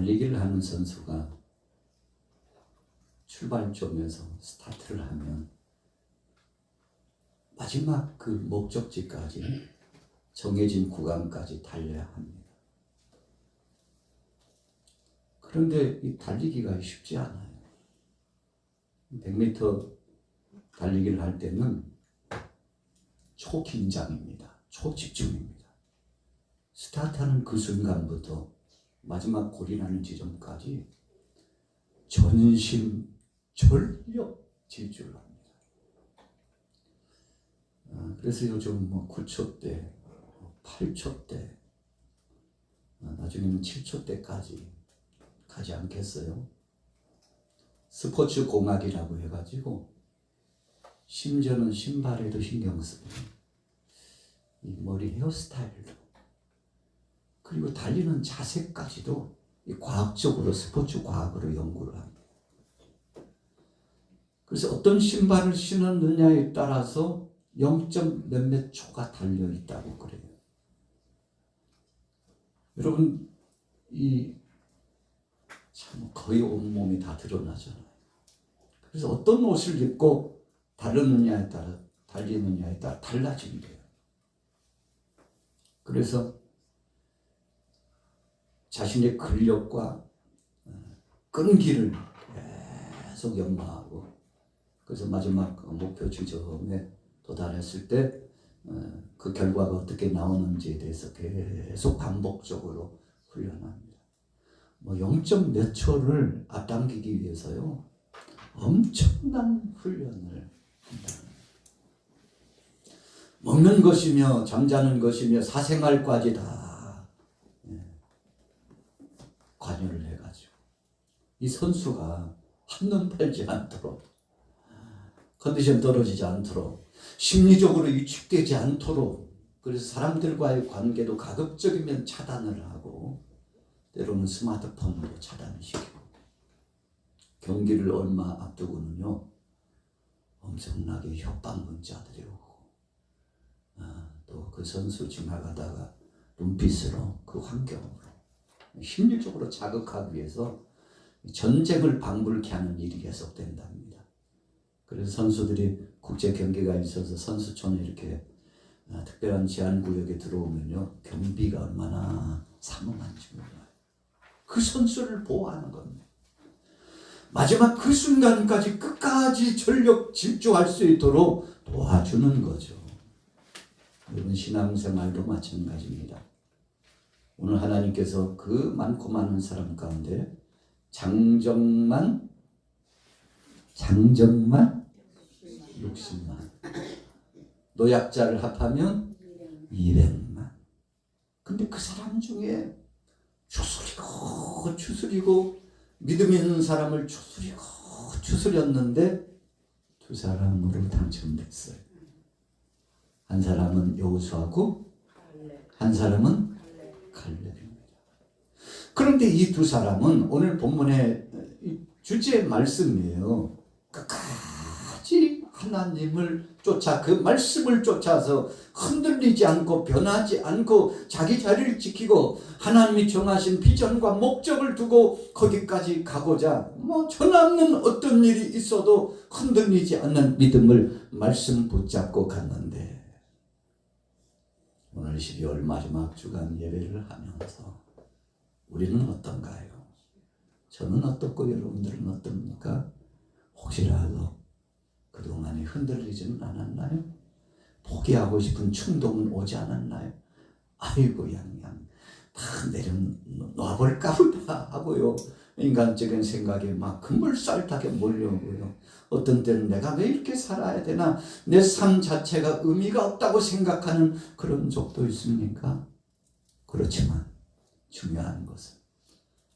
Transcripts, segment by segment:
달리기를 하는 선수가 출발점에서 스타트를 하면 마지막 그 목적지까지 정해진 구간까지 달려야 합니다. 그런데 이 달리기가 쉽지 않아요. 100m 달리기를 할 때는 초긴장입니다. 초집중입니다. 스타트하는 그 순간부터 마지막 골이라는 지점까지 전심 전력 질주를 합니다. 그래서 요즘 9초대, 8초대, 나중에는 7초대까지 가지 않겠어요? 스포츠 공학이라고 해가지고 심지어는 신발에도 신경 쓰고 이 머리 헤어스타일도 그리고 달리는 자세까지도 과학적으로 스포츠 과학으로 연구를 합니다. 그래서 어떤 신발을 신었느냐에 따라서 0. 몇몇 초가 달려 있다고 그래요. 여러분 이 참 거의 온몸이 다 드러나잖아요. 그래서 어떤 옷을 입고 달리느냐에 따라 달라진대요. 그래서 자신의 근력과 끈기를 계속 연마하고 그래서 마지막 목표 지점에 도달했을 때 그 결과가 어떻게 나오는지에 대해서 계속 반복적으로 훈련합니다. 0. 몇 초를 앞당기기 위해서요 엄청난 훈련을 한다. 먹는 것이며 잠자는 것이며 사생활까지 다 관여를 해가지고 이 선수가 한눈 팔지 않도록 컨디션 떨어지지 않도록 심리적으로 위축되지 않도록 그래서 사람들과의 관계도 가급적이면 차단을 하고 때로는 스마트폰으로 차단시키고 경기를 얼마 앞두고는요 엄청나게 협박 문자들이 오고 또 그 선수 지나가다가 눈빛으로 그 환경으로 심리적으로 자극하기 위해서 전쟁을 방불케 하는 일이 계속된답니다. 그래서 선수들이 국제 경기가 있어서 선수촌에 이렇게 특별한 제한구역에 들어오면요 경비가 얼마나 삼엄한지 몰라요. 그 선수를 보호하는 겁니다. 마지막 그 순간까지 끝까지 전력 집중할 수 있도록 도와주는 거죠. 여러분 신앙생활도 마찬가지입니다. 오늘 하나님께서 그 많고 많은 사람 가운데 장정만 60만 노약자를 합하면 200만. 근데 그 사람 중에 추스리고 믿음 있는 사람을 추스렸는데 두 사람으로 당첨됐어요. 한 사람은 여호수아고 한 사람은 갈렙입니다. 그런데 이 두 사람은 오늘 본문의 주제의 말씀이에요. 끝까지 하나님을 쫓아 그 말씀을 쫓아서 흔들리지 않고 변하지 않고 자기 자리를 지키고 하나님이 정하신 비전과 목적을 두고 거기까지 가고자 전없는 어떤 일이 있어도 흔들리지 않는 믿음을 말씀 붙잡고 갔는데 오늘 12월 마지막 주간 예배를 하면서 우리는 어떤가요? 저는 어떻고 여러분들은 어떻습니까? 혹시라도 그동안에 흔들리지는 않았나요? 포기하고 싶은 충동은 오지 않았나요? 아이고 양양 다 내려놔볼까 보다 하고요. 인간적인 생각에 막 급물살타게 몰려오고요. 어떤 때는 내가 왜 이렇게 살아야 되나 내 삶 자체가 의미가 없다고 생각하는 그런 적도 있습니까? 그렇지만 중요한 것은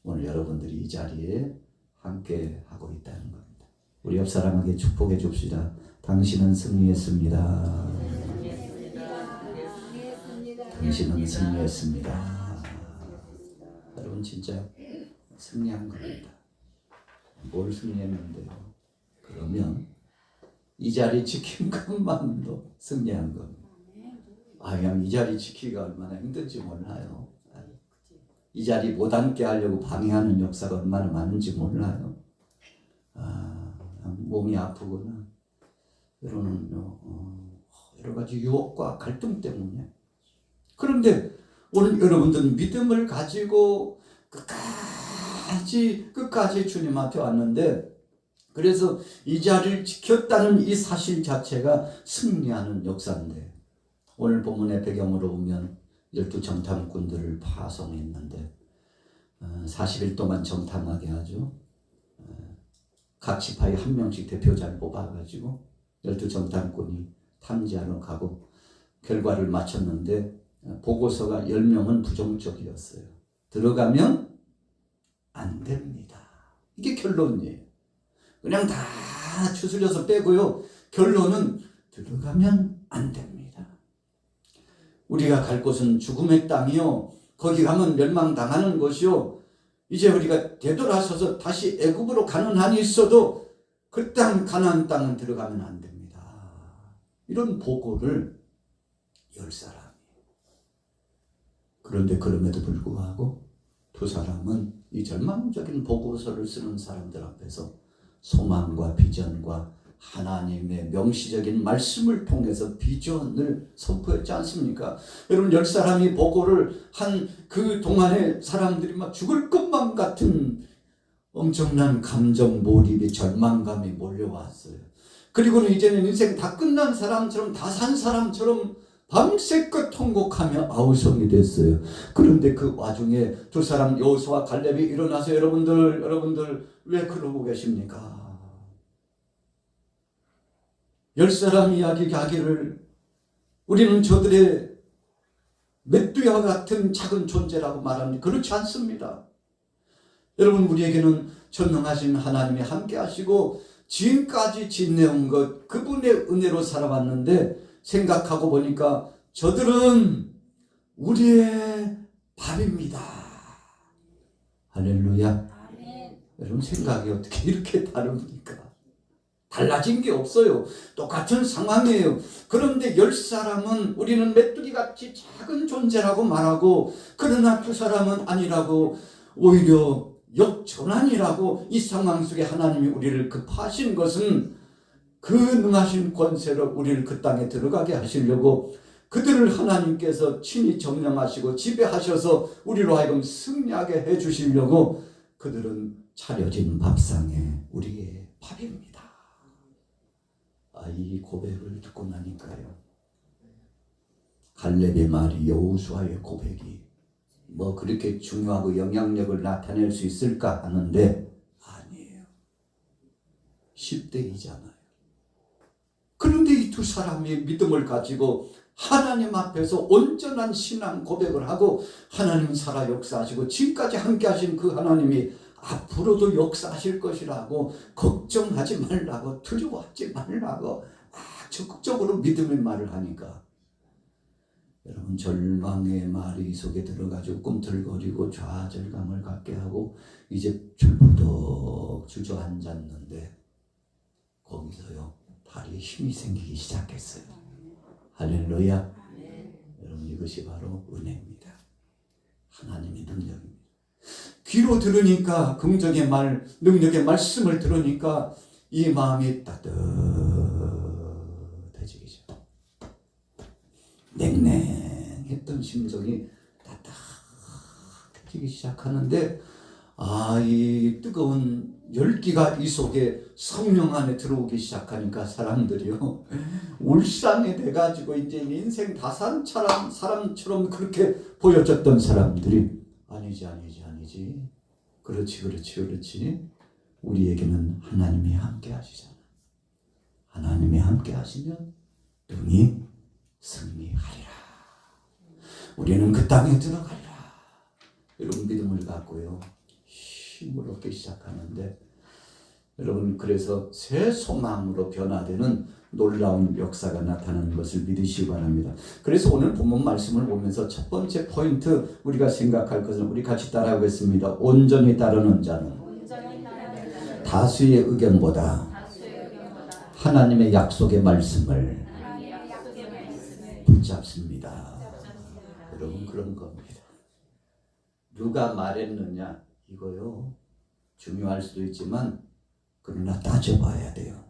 오늘 여러분들이 이 자리에 함께 하고 있다는 겁니다. 우리 옆 사람에게 축복해 줍시다. 당신은 승리했습니다. 당신은 승리했습니다. 여러분 진짜 승리한 겁니다. 뭘 승리했는데요? 그러면 이 자리 지킨 것만도 승리한 겁니다. 그냥 이 자리 지키기가 얼마나 힘든지 몰라요. 이 자리 못 앉게 하려고 방해하는 역사가 얼마나 많은지 몰라요. 몸이 아프거나 여러 가지 유혹과 갈등 때문에. 그런데 오늘 여러분들은 믿음을 가지고 끝까지 주님 앞에 왔는데, 그래서 이 자리를 지켰다는 이 사실 자체가 승리하는 역사인데, 오늘 본문의 배경으로 보면 12 정탐꾼들을 파송했는데 40일 동안 정탐하게 하죠. 각 지파에 한 명씩 대표자를 뽑아가지고 12 정탐꾼이 탐지하러 가고 결과를 마쳤는데 보고서가 10명은 부정적이었어요. 들어가면 안 됩니다. 이게 결론이에요. 그냥 다 추스려서 빼고요. 결론은 들어가면 안 됩니다. 우리가 갈 곳은 죽음의 땅이요, 거기 가면 멸망당하는 것이요, 이제 우리가 되돌아서서 다시 애굽으로 가는 한이 있어도 그 땅, 가나안 땅은 들어가면 안 됩니다. 이런 보고를 10사람이. 그런데 그럼에도 불구하고 두 사람은 이 절망적인 보고서를 쓰는 사람들 앞에서 소망과 비전과 하나님의 명시적인 말씀을 통해서 비전을 선포했지 않습니까? 여러분, 10사람이 보고를 한 그 동안에 사람들이 막 죽을 것만 같은 엄청난 감정 몰입이, 절망감이 몰려왔어요. 그리고는 이제는 인생 다 끝난 사람처럼, 다 산 사람처럼 밤새껏 통곡하며 아우성이 됐어요. 그런데 그 와중에 두 사람 여호수아와 갈렙이 일어나서 여러분들 왜 그러고 계십니까? 10사람 이야기하기를 우리는 저들의 메뚜기와 같은 작은 존재라고 말합니다. 그렇지 않습니다. 여러분, 우리에게는 전능하신 하나님이 함께 하시고 지금까지 지내온 것, 그분의 은혜로 살아왔는데 생각하고 보니까 저들은 우리의 밥입니다. 할렐루야. 아멘. 여러분, 생각이 어떻게 이렇게 다릅니까? 달라진 게 없어요. 똑같은 상황이에요. 그런데 10사람은 우리는 메뚜기같이 작은 존재라고 말하고, 그러나 두 사람은 아니라고, 오히려 역전환이라고, 이 상황 속에 하나님이 우리를 급하신 것은 그 능하신 권세로 우리를 그 땅에 들어가게 하시려고, 그들을 하나님께서 친히 정령하시고 지배하셔서 우리로 하여금 승리하게 해주시려고, 그들은 차려진 밥상에 우리의 밥입니다. 이 고백을 듣고 나니까요, 갈렙의 말이, 여호수아의 고백이 뭐 그렇게 중요하고 영향력을 나타낼 수 있을까 하는데 아니에요. 10대이잖아요. 그런데 이 두 사람이 믿음을 가지고 하나님 앞에서 온전한 신앙 고백을 하고, 하나님 살아 역사하시고 지금까지 함께 하신 그 하나님이 앞으로도 역사하실 것이라고, 걱정하지 말라고, 두려워하지 말라고 적극적으로 믿음의 말을 하니까, 여러분, 절망의 말이 속에 들어가지고 꿈틀거리고 좌절감을 갖게 하고 이제 철부덕 주저앉았는데, 거기서요 다리에 힘이 생기기 시작했어요. 할렐루야. 여러분, 이것이 바로 은혜입니다. 하나님의 능력입니다. 귀로 들으니까, 긍정의 말, 능력의 말씀을 들으니까 이 마음이 따뜻해지죠. 냉랭했던 심정이 따뜻해지기 시작하는데, 이 뜨거운 열기가 이 속에 성령 안에 들어오기 시작하니까 사람들이요 울상이 돼가지고 이제 인생 다 산 사람처럼 그렇게 보여졌던 사람들이, 아니지. 그렇지. 우리에게는 하나님이 함께 하시잖아. 하나님이 함께 하시면 능히 승리하리라. 우리는 그 땅에 들어가리라. 여러분, 믿음을 갖고요 힘을 얻기 시작하는데, 여러분, 그래서 새 소망으로 변화되는 놀라운 역사가 나타나는 것을 믿으시기 바랍니다. 그래서 오늘 본문 말씀을 보면서 첫 번째 포인트 우리가 생각할 것은, 우리 같이 따라하겠습니다. 온전히 따르는 자는 다수의 의견보다 하나님의 약속의 말씀을 붙잡습니다. 여러분, 그런 겁니다. 누가 말했느냐 이거요 중요할 수도 있지만 그러나 따져봐야 돼요.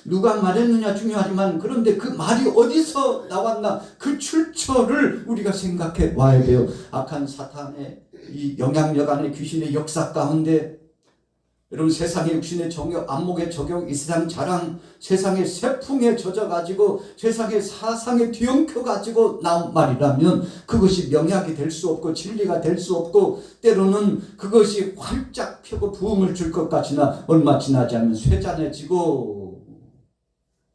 누가 말했느냐 중요하지만 그런데 그 말이 어디서 나왔나 그 출처를 우리가 생각해 봐야 돼요. 악한 사탄의 이 영향력 안에 귀신의 역사 가운데 여러분 세상의 육신의 정욕, 안목의 적용, 이 세상 자랑, 세상의 세풍에 젖어가지고 세상의 사상에 뒤엉켜가지고 나온 말이라면 그것이 명약이 될 수 없고 진리가 될 수 없고 때로는 그것이 활짝 펴고 부흥을 줄 것 같으나 얼마 지나지 않으면 쇠잔해지고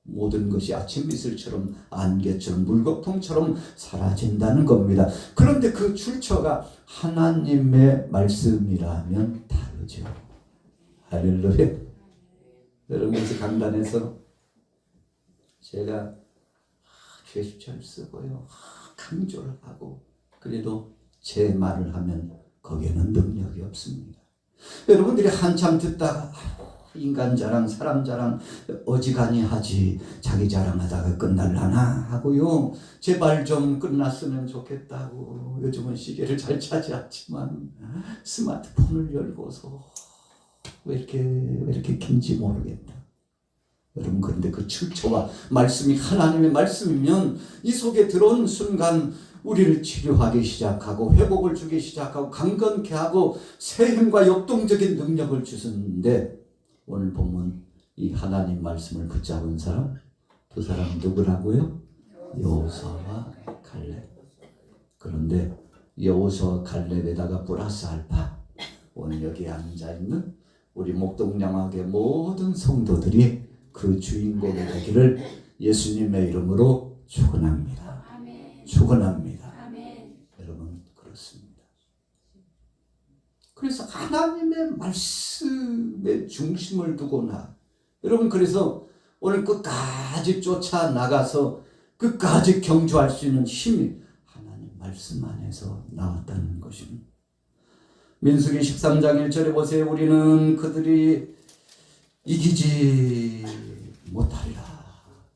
모든 것이 아침 이슬처럼 안개처럼 물거품처럼 사라진다는 겁니다. 그런데 그 출처가 하나님의 말씀이라면 다르죠. 할렐루야. 여러분 그래서 강단에서 제가 제시처를 쓰고요 강조를 하고 그래도 제 말을 하면 거기에는 능력이 없습니다. 여러분들이 한참 듣다가 인간 자랑 사람 자랑 어지간히 하지 자기 자랑하다가 끝날라나 하고요 제발 좀 끝났으면 좋겠다고 요즘은 시계를 잘 차지 않지만 스마트폰을 열고서 왜 이렇게 긴지 모르겠다. 여러분 그런데 그 출처와 말씀이 하나님의 말씀이면 이 속에 들어온 순간 우리를 치료하기 시작하고 회복을 주기 시작하고 강건케 하고 새 힘과 역동적인 능력을 주셨는데 오늘 보면 이 하나님 말씀을 붙잡은 사람 두 사람 누구라고요? 여호수아와 갈렙. 그런데 여호수아와 갈렙에다가 플러스 알파 오늘 여기 앉아있는 우리 목동양학의 모든 성도들이 그 주인공이 되기를 예수님의 이름으로 축원합니다. 축원합니다. 여러분 그렇습니다. 그래서 하나님의 말씀에 중심을 두고나 여러분 그래서 오늘 끝까지 쫓아나가서 끝까지 경주할 수 있는 힘이 하나님 말씀 안에서 나왔다는 것입니다. 민수기 13장 1절에 보세요. 우리는 그들이 이기지 못하리라.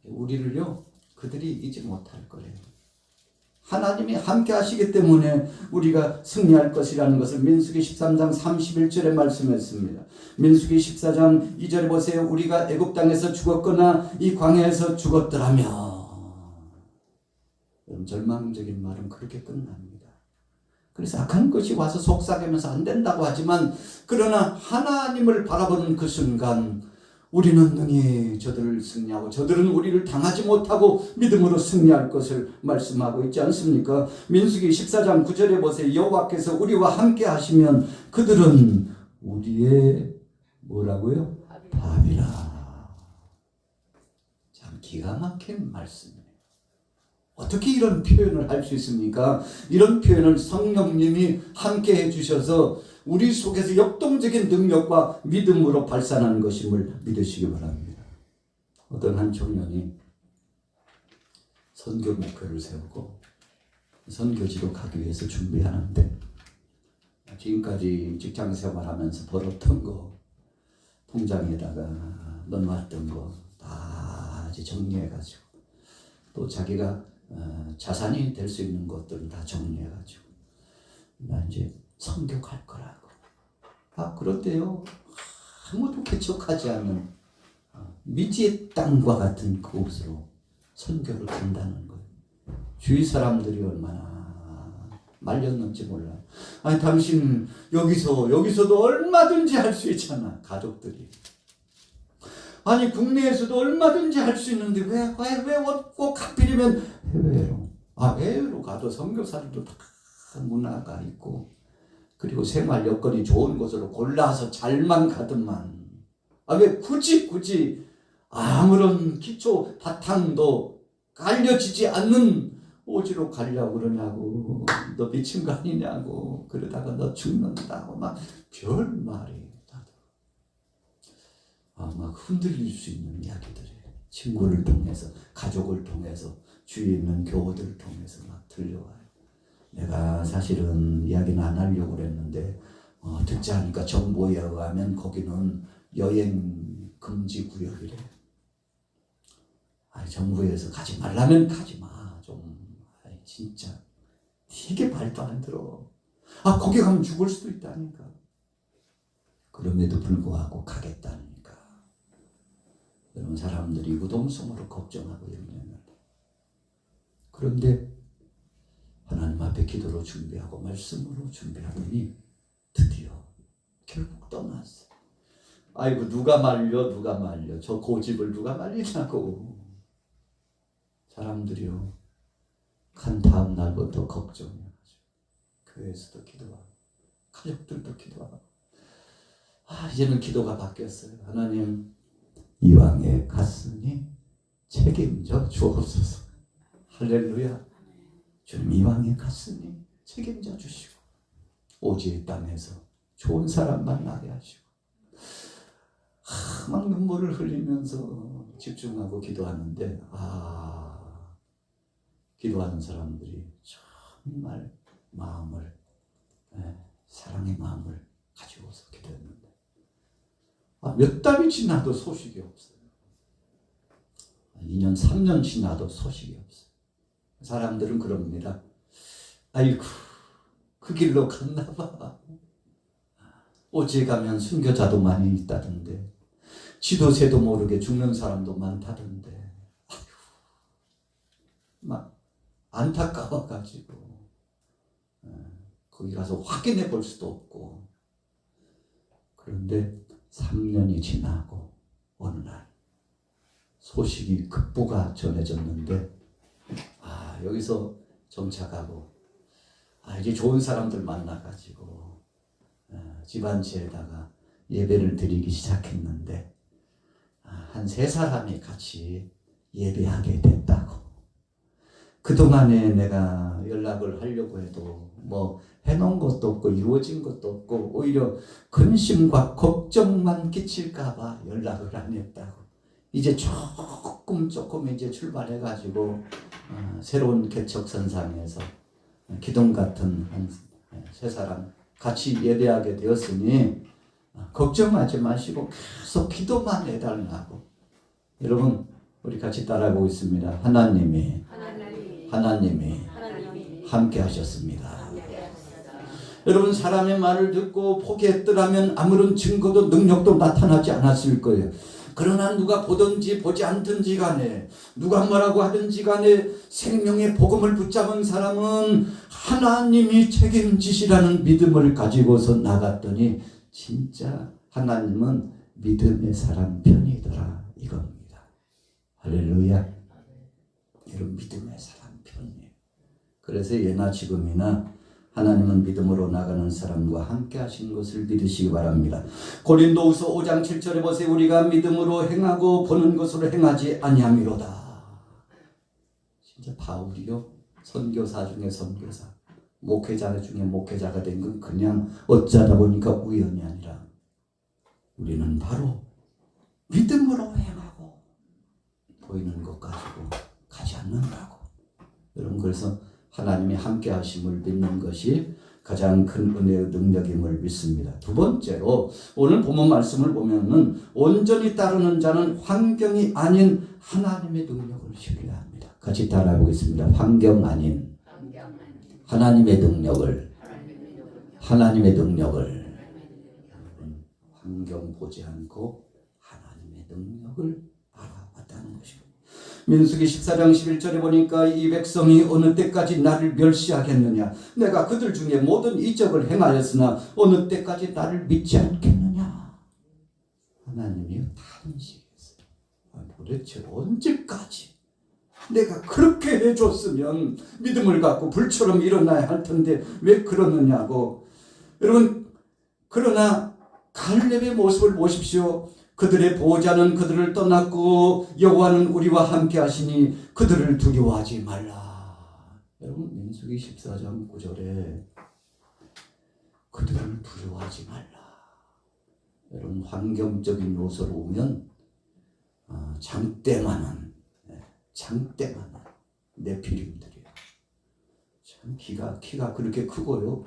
우리를요 그들이 이기지 못할 거예요. 하나님이 함께 하시기 때문에 우리가 승리할 것이라는 것을 민수기 13장 31절에 말씀했습니다. 민수기 14장 2절에 보세요. 우리가 애굽 땅에서 죽었거나 이 광야에서 죽었더라면 절망적인 말은 그렇게 끝납니다. 그래서 악한 것이 와서 속삭이면서 안 된다고 하지만 그러나 하나님을 바라보는 그 순간 우리는 능히 저들을 승리하고 저들은 우리를 당하지 못하고 믿음으로 승리할 것을 말씀하고 있지 않습니까? 민수기 14장 9절에 보세요. 여호와께서 우리와 함께 하시면 그들은 우리의 뭐라고요? 밥이라. 참 기가 막힌 말씀이에요. 어떻게 이런 표현을 할 수 있습니까? 이런 표현을 성령님이 함께 해주셔서 우리 속에서 역동적인 능력과 믿음으로 발산하는 것임을 믿으시기 바랍니다. 어떤 한 청년이 선교 목표를 세우고 선교지로 가기 위해서 준비하는데 지금까지 직장 생활하면서 벌었던 거 통장에다가 넣어놨던 거 다 이제 정리해가지고 또 자기가 자산이 될 수 있는 것들은 다 정리해가지고 나 이제 선교 갈 거라고. 그런데요 아무도 개척하지 않는 미지의 땅과 같은 그곳으로 선교를 간다는 거예요. 주위 사람들이 얼마나 말렸는지 몰라요. 아니 당신 여기서도 얼마든지 할 수 있잖아. 가족들이. 아니 국내에서도 얼마든지 할 수 있는데 왜 꼭 하필이면 해외로. 해외로 가도 선교사들도 다 문화가 있고 그리고 생활 여건이 좋은 곳으로 골라서 잘만 가든만 왜 굳이 아무런 기초 바탕도 깔려지지 않는 오지로 가려고 그러냐고. 너 미친 거 아니냐고. 그러다가 너 죽는다고 막 별 말이 막 흔들릴 수 있는 이야기들이 친구를 통해서 가족을 통해서 주위에 있는 교우들을 통해서 막 들려와요. 내가 사실은 이야기는 안 하려고 그랬는데 듣지 않으니까 정보에 의하면 거기는 여행 금지 구역이래. 정부에서 가지 말라면 가지 마. 좀 진짜 되게 말도 안 들어. 거기 가면 죽을 수도 있다니까. 그럼에도 불구하고 가겠다니까. 여러분, 사람들이 우동성으로 걱정하고 염려하는. 그런데 하나님 앞에 기도로 준비하고 말씀으로 준비하더니 드디어 결국 떠났어. 아이고, 누가 말려. 저 고집을 누가 말리냐고. 사람들이요, 간 다음 날부터 걱정해가지고 교회에서도 기도하고 가족들도 기도하고. 이제는 기도가 바뀌었어요. 하나님, 이왕에 갔으니 책임져 주옵소서. 할렐루야. 주님, 이왕에 갔으니 책임져 주시고 오지의 땅에서 좋은 사람 만나게 하시고. 막 눈물을 흘리면서 집중하고 기도하는데, 기도하는 사람들이 정말 마음을, 사랑의 마음을 가지고서 기도했는데, 몇 달이 지나도 소식이 없어요. 2년, 3년 지나도 소식이 없어요. 사람들은 그럽니다. 아이고, 그 길로 갔나 봐. 오지에 가면 순교자도 많이 있다던데, 지도새도 모르게 죽는 사람도 많다던데, 막 안타까워가지고 거기 가서 확인해 볼 수도 없고. 그런데 3년이 지나고 어느 날 소식이 급보가 전해졌는데, 여기서 정착하고 이제 좋은 사람들 만나가지고 집안지에다가 예배를 드리기 시작했는데, 한 3사람이 같이 예배하게 됐다고. 그동안에 내가 연락을 하려고 해도 뭐 해놓은 것도 없고 이루어진 것도 없고 오히려 근심과 걱정만 끼칠까봐 연락을 안 했다고. 이제 조금 이제 출발해가지고 새로운 개척선상에서 기동 같은 한 3사람 같이 예배하게 되었으니 걱정하지 마시고 계속 기도만 해달라고. 여러분, 우리 같이 따라하고 있습니다. 하나님이 함께 하셨습니다. 여러분, 사람의 말을 듣고 포기했더라면 아무런 증거도 능력도 나타나지 않았을 거예요. 그러나 누가 보든지 보지 않든지 간에, 누가 뭐라고 하든지 간에 생명의 복음을 붙잡은 사람은 하나님이 책임지시라는 믿음을 가지고서 나갔더니 진짜 하나님은 믿음의 사람 편이더라, 이겁니다. 할렐루야. 여러분, 믿음의 사람 편이에요. 그래서 예나 지금이나 하나님은 믿음으로 나가는 사람과 함께 하신 것을 믿으시기 바랍니다. 고린도후서 5장 7절에 보세요. 우리가 믿음으로 행하고 보는 것으로 행하지 아니함이로다. 진짜 바울이요, 선교사 중에 선교사, 목회자 중에 목회자가 된 건 그냥 어쩌다 보니까 우연이 아니라 우리는 바로 믿음으로 행하고 보이는 것 가지고 가지 않는다고. 여러분, 그래서 하나님이 함께 하심을 믿는 것이 가장 큰 은혜의 능력임을 믿습니다. 두 번째로 오늘 본문 말씀을 보면은 온전히 따르는 자는 환경이 아닌 하나님의 능력을 신뢰합니다. 같이 따라해 보겠습니다. 환경 아닌 하나님의 능력을. 환경 보지 않고 하나님의 능력을 알아봤다는 것입니다. 민수기 14장 11절에 보니까 이 백성이 어느 때까지 나를 멸시하겠느냐, 내가 그들 중에 모든 이적을 행하였으나 어느 때까지 나를 믿지 않겠느냐. 하나님이 탄식했어요. 도대체 언제까지? 내가 그렇게 해줬으면 믿음을 갖고 불처럼 일어나야 할 텐데 왜 그러느냐고. 여러분, 그러나 갈렙의 모습을 보십시오. 그들의 보호자는 그들을 떠났고 여호와는 우리와 함께 하시니 그들을 두려워하지 말라. 여러분, 민수기 14장 9절에 그들을 두려워하지 말라. 여러분, 환경적인 요소로 오면 장대만한 네피림들이에요. 참 키가 그렇게 크고요,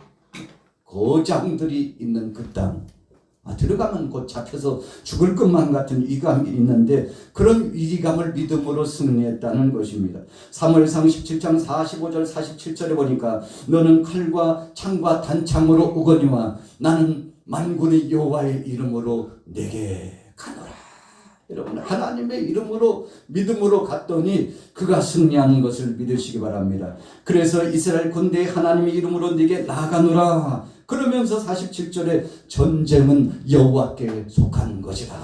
거장들이 있는 그 땅, 들어가면 곧 잡혀서 죽을 것만 같은 위감이 있는데 그런 위기감을 믿음으로 승리했다는 것입니다. 사무엘상 17장 45절 47절에 보니까 너는 칼과 창과 단창으로 오거니와 나는 만군의 여호와의 이름으로 내게 가노라. 여러분 하나님의 이름으로 믿음으로 갔더니 그가 승리하는 것을 믿으시기 바랍니다. 그래서 이스라엘 군대의 하나님의 이름으로 네게 나가노라. 그러면서 47절에 전쟁은 여호와께 속한 것이다.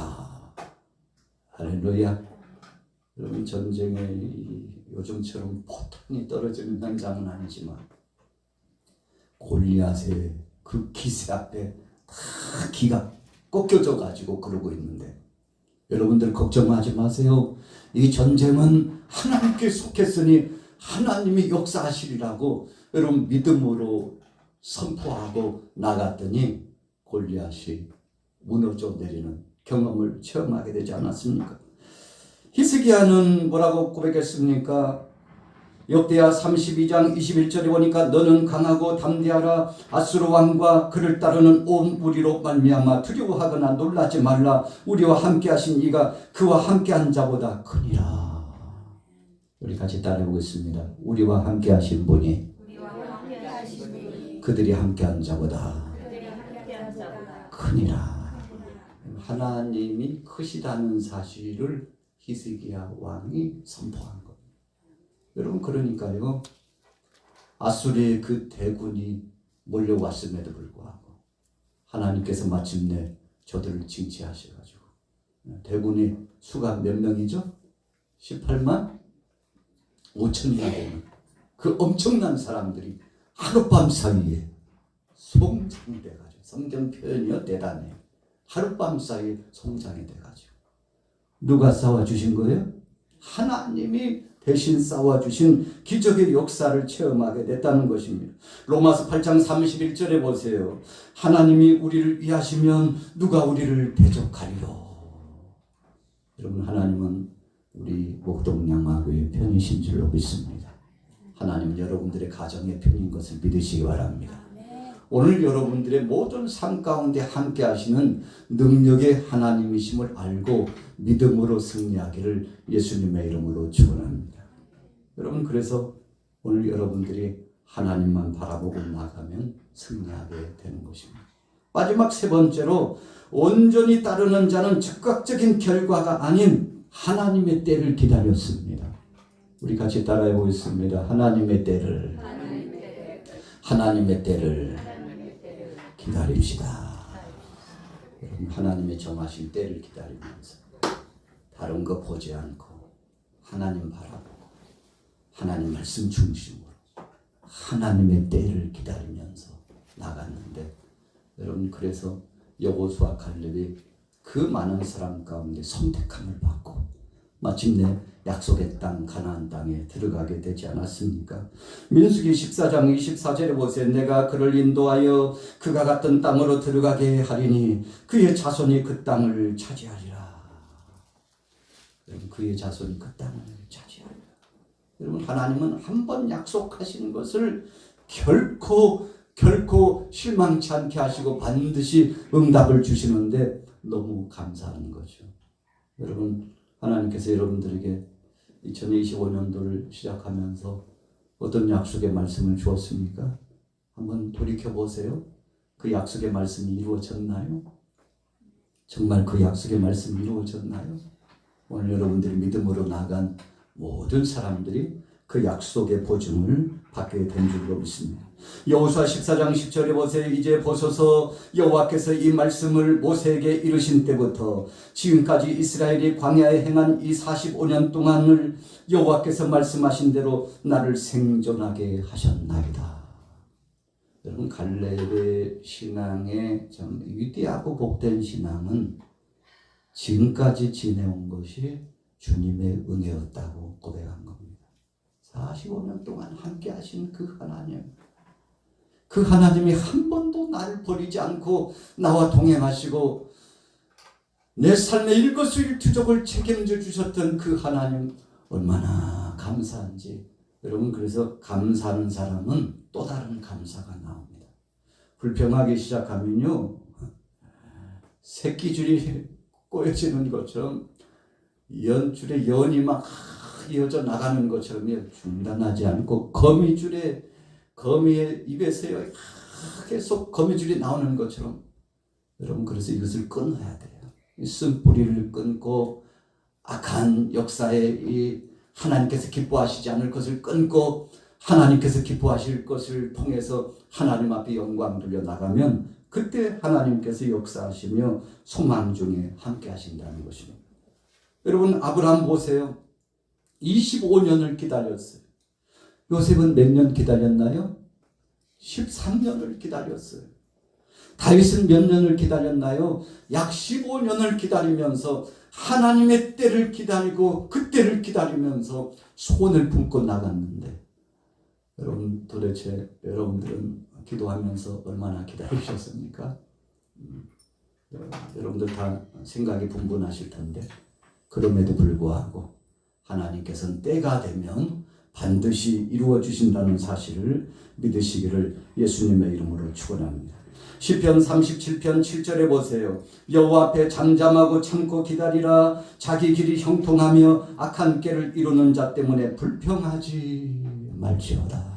할렐루야. 여러분 전쟁에 요즘처럼 포탄이 떨어지는 현장은 아니지만 골리앗의 그 기세 앞에 다 기가 꺾여져 가지고 그러고 있는데 여러분들 걱정하지 마세요. 이 전쟁은 하나님께 속했으니 하나님이 역사하시리라고 여러분 믿음으로 선포하고 나갔더니 골리앗이 무너져 내리는 경험을 체험하게 되지 않았습니까? 히스기야는 뭐라고 고백했습니까? 역대하 32장 21절에 보니까 너는 강하고 담대하라. 아수르 왕과 그를 따르는 온 무리로 말미암아 두려워하거나 놀라지 말라. 우리와 함께하신 이가 그와 함께한 자보다 크니라. 우리 같이 따라해보겠습니다. 우리와 함께하신 분이 그들이 함께한 자보다 크니라. 하나님이 크시다는 사실을 히스기야 왕이 선포한 겁니다. 여러분 그러니까요 아수르의 그 대군이 몰려왔음에도 불구하고 하나님께서 마침내 저들을 징치하셔가지고 대군이 수가 몇 명이죠? 18만 5천이나 되는 그 엄청난 사람들이 하룻밤 사이에 송장이 돼가지고 성경 표현이요 대단해요. 하룻밤 사이에 송장이 돼가지고 누가 싸워주신 거예요? 하나님이 대신 싸워주신 기적의 역사를 체험하게 됐다는 것입니다. 로마서 8장 31절에 보세요. 하나님이 우리를 위하시면 누가 우리를 대적하리요. 여러분 하나님은 우리 목동양화교의 편이신 줄로 믿습니다. 하나님은 여러분들의 가정의 편인 것을 믿으시기 바랍니다. 오늘 여러분들의 모든 삶 가운데 함께 하시는 능력의 하나님이심을 알고 믿음으로 승리하기를 예수님의 이름으로 축원합니다. 여러분 그래서 오늘 여러분들이 하나님만 바라보고 나가면 승리하게 되는 것입니다. 마지막 세 번째로 온전히 따르는 자는 즉각적인 결과가 아닌 하나님의 때를 기다렸습니다. 우리 같이 따라해 보겠습니다. 하나님의 때를 기다립시다. 여러분 하나님의 정하신 때를 기다리면서 다른 거 보지 않고 하나님 바라보고 하나님 말씀 중심으로 하나님의 때를 기다리면서 나갔는데 여러분 그래서 여호수아 갈렙이 그 많은 사람 가운데 선택함을 받고 마침내 약속의 땅 가나안 땅에 들어가게 되지 않았습니까? 민수기 14장 24절에 보세요. 내가 그를 인도하여 그가 갔던 땅으로 들어가게 하리니 그의 자손이 그 땅을 차지하리라. 여러분 그의 자손이 그 땅을 차지하리라. 여러분 하나님은 한 번 약속하신 것을 결코 실망치 않게 하시고 반드시 응답을 주시는데 너무 감사한 거죠. 여러분 하나님께서 여러분들에게 2025년도를 시작하면서 어떤 약속의 말씀을 주었습니까? 한번 돌이켜보세요. 그 약속의 말씀이 이루어졌나요? 정말 그 약속의 말씀이 이루어졌나요? 오늘 여러분들이 믿음으로 나간 모든 사람들이 그 약속의 보증을 받게 된 줄로 믿습니다. 여호수아 14장 10절에 보세요. 이제 보소서 여호와께서 이 말씀을 모세에게 이르신 때부터 지금까지 이스라엘이 광야에 행한 이 45년 동안을 여호와께서 말씀하신 대로 나를 생존하게 하셨나이다. 여러분 갈렙의 신앙의 참 위대하고 복된 신앙은 지금까지 지내온 것이 주님의 은혜였다고 고백한 겁니다. 45년 동안 함께 하신 그 하나님이 한 번도 나를 버리지 않고 나와 동행하시고 내 삶의 일거수일투족을 책임져 주셨던 그 하나님 얼마나 감사한지. 여러분 그래서 감사하는 사람은 또 다른 감사가 나옵니다. 불평하기 시작하면요 새끼줄이 꼬여지는 것처럼 연줄에 연이 막 이어져 나가는 것처럼 중단하지 않고 거미의 입에서요 계속 거미줄이 나오는 것처럼 여러분 그래서 이것을 끊어야 돼요. 이 쓴뿌리를 끊고 악한 역사에 이 하나님께서 기뻐하시지 않을 것을 끊고 하나님께서 기뻐하실 것을 통해서 하나님 앞에 영광 돌려 나가면 그때 하나님께서 역사하시며 소망 중에 함께 하신다는 것입니다. 여러분 아브라함 보세요. 25년을 기다렸어요. 요셉은 몇 년 기다렸나요? 13년을 기다렸어요. 다윗은 몇 년을 기다렸나요? 약 15년을 기다리면서 하나님의 때를 기다리고 그 때를 기다리면서 소원을 품고 나갔는데 여러분 도대체 여러분들은 기도하면서 얼마나 기다리셨습니까? 여러분들 다 생각이 분분하실 텐데 그럼에도 불구하고 하나님께서는 때가 되면 반드시 이루어 주신다는 사실을 믿으시기를 예수님의 이름으로 축원합니다. 시편 37편 7절에 보세요. 여호와 앞에 잠잠하고 참고 기다리라. 자기 길이 형통하며 악한 꾀를 이루는 자 때문에 불평하지 말지어다.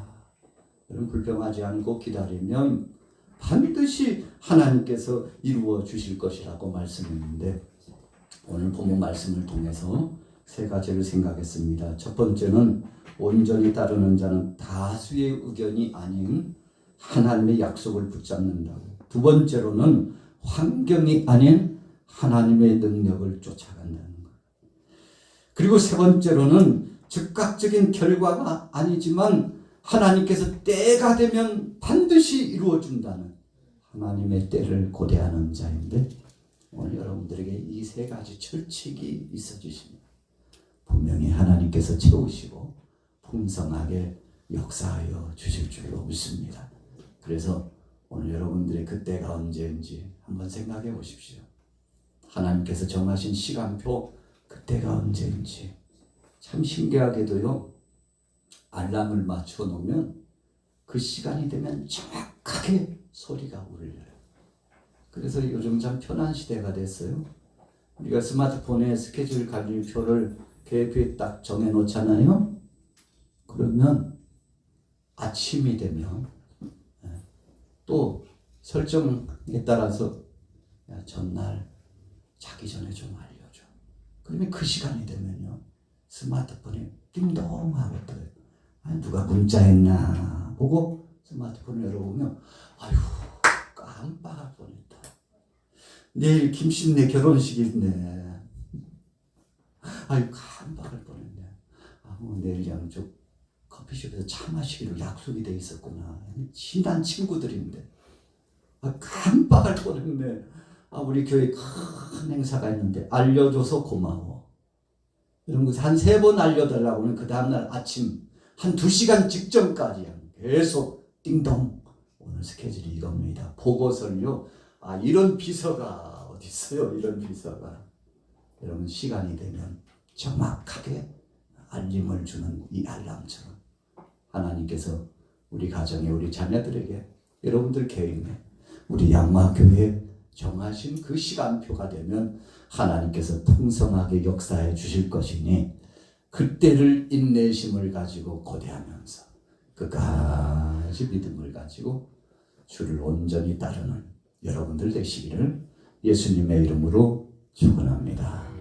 여러분 불평하지 않고 기다리면 반드시 하나님께서 이루어 주실 것이라고 말씀했는데 오늘 본문 말씀을 통해서 세 가지를 생각했습니다. 첫 번째는 온전히 따르는 자는 다수의 의견이 아닌 하나님의 약속을 붙잡는다고. 두 번째로는 환경이 아닌 하나님의 능력을 쫓아간다는 것. 그리고 세 번째로는 즉각적인 결과가 아니지만 하나님께서 때가 되면 반드시 이루어준다는 하나님의 때를 고대하는 자인데 오늘 여러분들에게 이 세 가지 철칙이 있어지십니다. 분명히 하나님께서 채우시고 풍성하게 역사하여 주실 줄로 믿습니다. 그래서 오늘 여러분들의 그때가 언제인지 한번 생각해 보십시오. 하나님께서 정하신 시간표 그때가 언제인지. 참 신기하게도요. 알람을 맞춰 놓으면 그 시간이 되면 정확하게 소리가 울려요. 그래서 요즘 참 편한 시대가 됐어요. 우리가 스마트폰에 스케줄 관리표를 계획표에 딱 정해 놓잖아요. 그러면 아침이 되면 또 설정에 따라서 야, 전날 자기 전에 좀 알려줘. 그러면 그 시간이 되면요. 스마트폰에 띵동하고 떠요. 누가 문자했나 보고 스마트폰을 열어보면 아휴 깜빡할 뻔했다. 내일 김씨네 결혼식인데 아유 깜빡할 뻔했네. 내일 양쪽 커피숍에서 차 마시기로 약속이 돼 있었구나. 친한 친구들인데 깜빡할 뻔했네. 우리 교회 큰 행사가 있는데 알려줘서 고마워. 이런 거 한 3번 알려달라고 하면 그 다음날 아침 한 2시간 직전까지 계속 띵동 오늘 스케줄이 이겁니다. 보고서를요. 이런 비서가 어디 있어요? 이런 비서가. 여러분 시간이 되면 정확하게 알림을 주는 이 알람처럼 하나님께서 우리 가정에 우리 자녀들에게 여러분들 개인에 우리 양마교회에 정하신 그 시간표가 되면 하나님께서 풍성하게 역사해 주실 것이니 그때를 인내심을 가지고 고대하면서 끝까지 믿음을 가지고 주를 온전히 따르는 여러분들 되시기를 예수님의 이름으로 축원합니다.